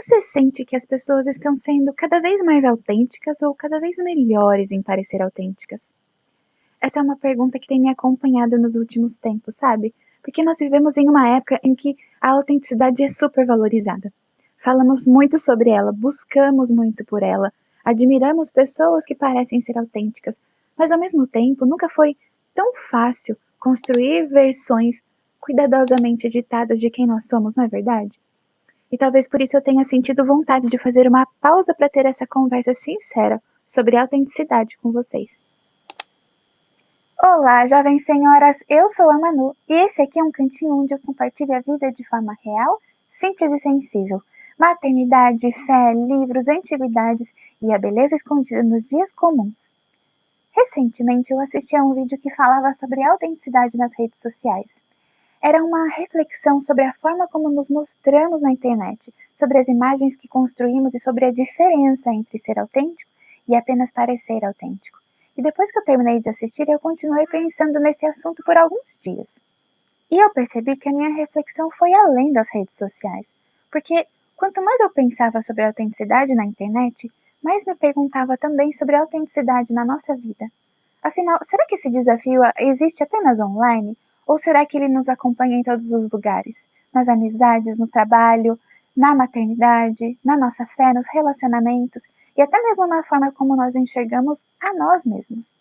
Você sente que as pessoas estão sendo cada vez mais autênticas ou cada vez melhores em parecer autênticas? Essa é uma pergunta que tem me acompanhado nos últimos tempos, sabe? Porque nós vivemos em uma época em que a autenticidade é super valorizada. Falamos muito sobre ela, buscamos muito por ela, admiramos pessoas que parecem ser autênticas, mas ao mesmo tempo nunca foi tão fácil construir versões cuidadosamente editadas de quem nós somos, não é verdade? E talvez por isso eu tenha sentido vontade de fazer uma pausa para ter essa conversa sincera sobre autenticidade com vocês. Olá, jovens senhoras, eu sou a Manu e esse aqui é um cantinho onde eu compartilho a vida de forma real, simples e sensível. Maternidade, fé, livros, antiguidades e a beleza escondida nos dias comuns. Recentemente eu assisti a um vídeo que falava sobre autenticidade nas redes sociais. Era uma reflexão sobre a forma como nos mostramos na internet, sobre as imagens que construímos e sobre a diferença entre ser autêntico e apenas parecer autêntico. E depois que eu terminei de assistir, eu continuei pensando nesse assunto por alguns dias. E eu percebi que a minha reflexão foi além das redes sociais, porque quanto mais eu pensava sobre a autenticidade na internet, mais me perguntava também sobre a autenticidade na nossa vida. Afinal, será que esse desafio existe apenas online? Ou será que ele nos acompanha em todos os lugares? Nas amizades, no trabalho, na maternidade, na nossa fé, nos relacionamentos e até mesmo na forma como nós enxergamos a nós mesmos.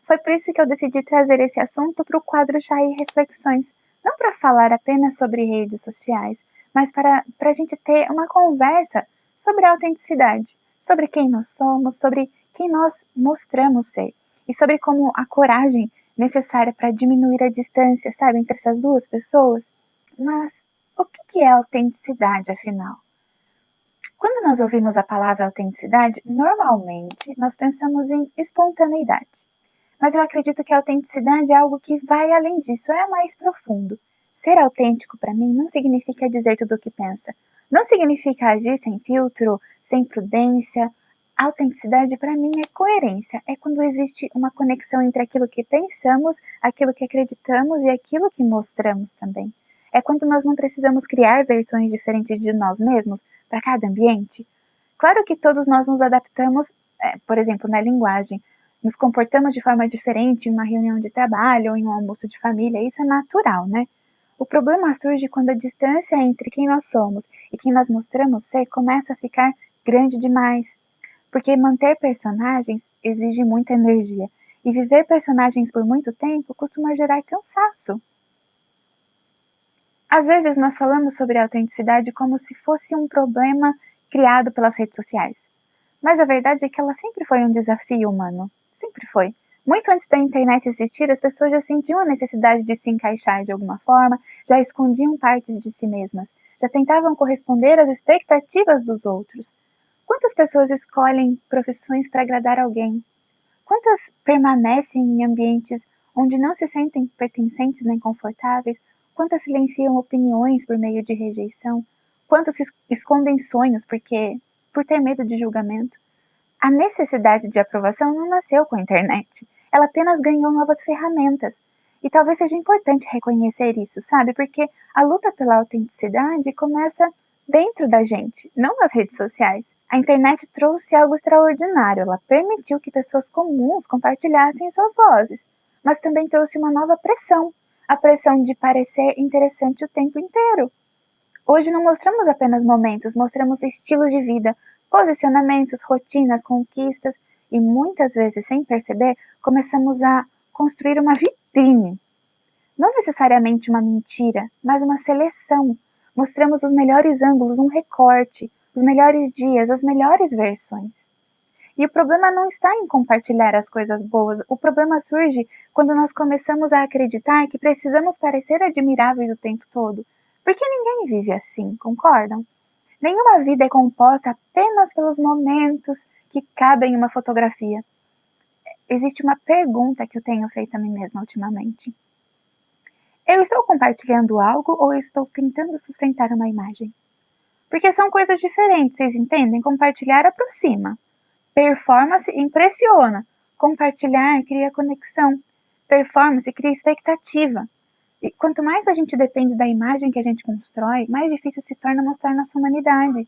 Foi por isso que eu decidi trazer esse assunto para o quadro Chá e Reflexões, não para falar apenas sobre redes sociais, mas para a gente ter uma conversa sobre a autenticidade, sobre quem nós somos, sobre quem nós mostramos ser e sobre como a coragem necessária para diminuir a distância, sabe, entre essas duas pessoas. Mas o que é autenticidade, afinal? Quando nós ouvimos a palavra autenticidade, normalmente nós pensamos em espontaneidade. Mas eu acredito que a autenticidade é algo que vai além disso, é mais profundo. Ser autêntico para mim não significa dizer tudo o que pensa. Não significa agir sem filtro, sem prudência. A autenticidade para mim é coerência, é quando existe uma conexão entre aquilo que pensamos, aquilo que acreditamos e aquilo que mostramos também. É quando nós não precisamos criar versões diferentes de nós mesmos para cada ambiente. Claro que todos nós nos adaptamos, por exemplo, na linguagem. Nos comportamos de forma diferente em uma reunião de trabalho ou em um almoço de família, isso é natural, né? O problema surge quando a distância entre quem nós somos e quem nós mostramos ser começa a ficar grande demais. Porque manter personagens exige muita energia, e viver personagens por muito tempo costuma gerar cansaço. Às vezes nós falamos sobre a autenticidade como se fosse um problema criado pelas redes sociais. Mas a verdade é que ela sempre foi um desafio humano. Sempre foi. Muito antes da internet existir, as pessoas já sentiam a necessidade de se encaixar de alguma forma, já escondiam partes de si mesmas, já tentavam corresponder às expectativas dos outros. Quantas pessoas escolhem profissões para agradar alguém? Quantas permanecem em ambientes onde não se sentem pertencentes nem confortáveis? Quantas silenciam opiniões por meio de rejeição? Quantos escondem sonhos por ter medo de julgamento? A necessidade de aprovação não nasceu com a internet. Ela apenas ganhou novas ferramentas. E talvez seja importante reconhecer isso, sabe? Porque a luta pela autenticidade começa dentro da gente, não nas redes sociais. A internet trouxe algo extraordinário. Ela permitiu que pessoas comuns compartilhassem suas vozes. Mas também trouxe uma nova pressão. A pressão de parecer interessante o tempo inteiro. Hoje não mostramos apenas momentos, mostramos estilos de vida, posicionamentos, rotinas, conquistas e muitas vezes, sem perceber, começamos a construir uma vitrine. Não necessariamente uma mentira, mas uma seleção. Mostramos os melhores ângulos, um recorte, os melhores dias, as melhores versões. E o problema não está em compartilhar as coisas boas, o problema surge quando nós começamos a acreditar que precisamos parecer admiráveis o tempo todo. Porque ninguém vive assim, concordam? Nenhuma vida é composta apenas pelos momentos que cabem em uma fotografia. Existe uma pergunta que eu tenho feito a mim mesma ultimamente. Eu estou compartilhando algo ou eu estou tentando sustentar uma imagem? Porque são coisas diferentes, vocês entendem? Compartilhar aproxima. Performance impressiona. Compartilhar cria conexão. Performance cria expectativa. E quanto mais a gente depende da imagem que a gente constrói, mais difícil se torna mostrar nossa humanidade.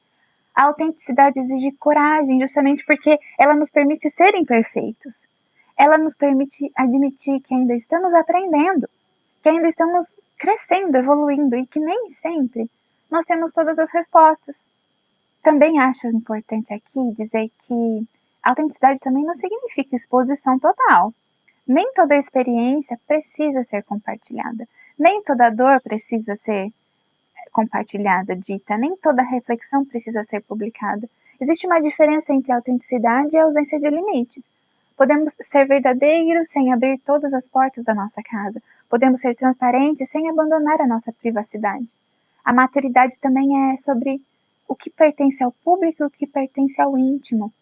A autenticidade exige coragem, justamente porque ela nos permite ser imperfeitos. Ela nos permite admitir que ainda estamos aprendendo, que ainda estamos crescendo, evoluindo e que nem sempre nós temos todas as respostas. Também acho importante aqui dizer que autenticidade também não significa exposição total. Nem toda experiência precisa ser compartilhada. Nem toda dor precisa ser compartilhada, dita. Nem toda reflexão precisa ser publicada. Existe uma diferença entre autenticidade e a ausência de limites. Podemos ser verdadeiros sem abrir todas as portas da nossa casa. Podemos ser transparentes sem abandonar a nossa privacidade. A maturidade também é sobre o que pertence ao público e o que pertence ao íntimo.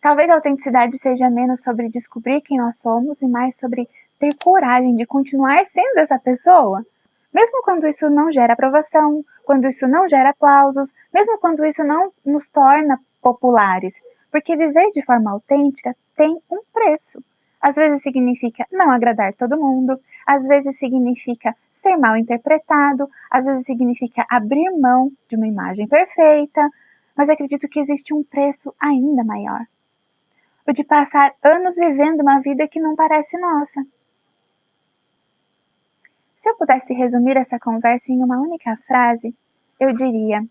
Talvez a autenticidade seja menos sobre descobrir quem nós somos e mais sobre ter coragem de continuar sendo essa pessoa. Mesmo quando isso não gera aprovação, quando isso não gera aplausos, mesmo quando isso não nos torna populares. Porque viver de forma autêntica tem um preço. Às vezes significa não agradar todo mundo, às vezes significa ser mal interpretado, às vezes significa abrir mão de uma imagem perfeita, mas acredito que existe um preço ainda maior. O de passar anos vivendo uma vida que não parece nossa. Se eu pudesse resumir essa conversa em uma única frase, eu diria: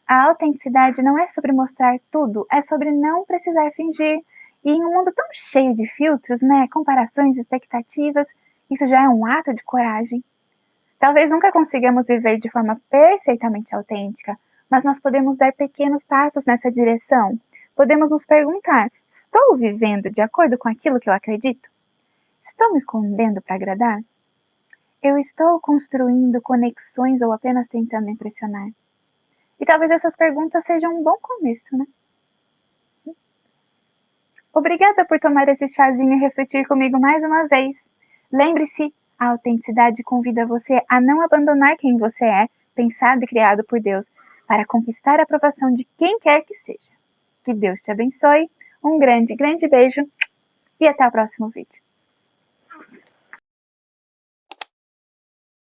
a autenticidade não é sobre mostrar tudo, é sobre não precisar fingir. E em um mundo tão cheio de filtros, comparações, expectativas, isso já é um ato de coragem. Talvez nunca consigamos viver de forma perfeitamente autêntica, mas nós podemos dar pequenos passos nessa direção. Podemos nos perguntar: estou vivendo de acordo com aquilo que eu acredito? Estou me escondendo para agradar? Eu estou construindo conexões ou apenas tentando impressionar? E talvez essas perguntas sejam um bom começo, né? Obrigada por tomar esse chazinho e refletir comigo mais uma vez. Lembre-se, a autenticidade convida você a não abandonar quem você é, pensado e criado por Deus, para conquistar a aprovação de quem quer que seja. Que Deus te abençoe, um grande, grande beijo e até o próximo vídeo.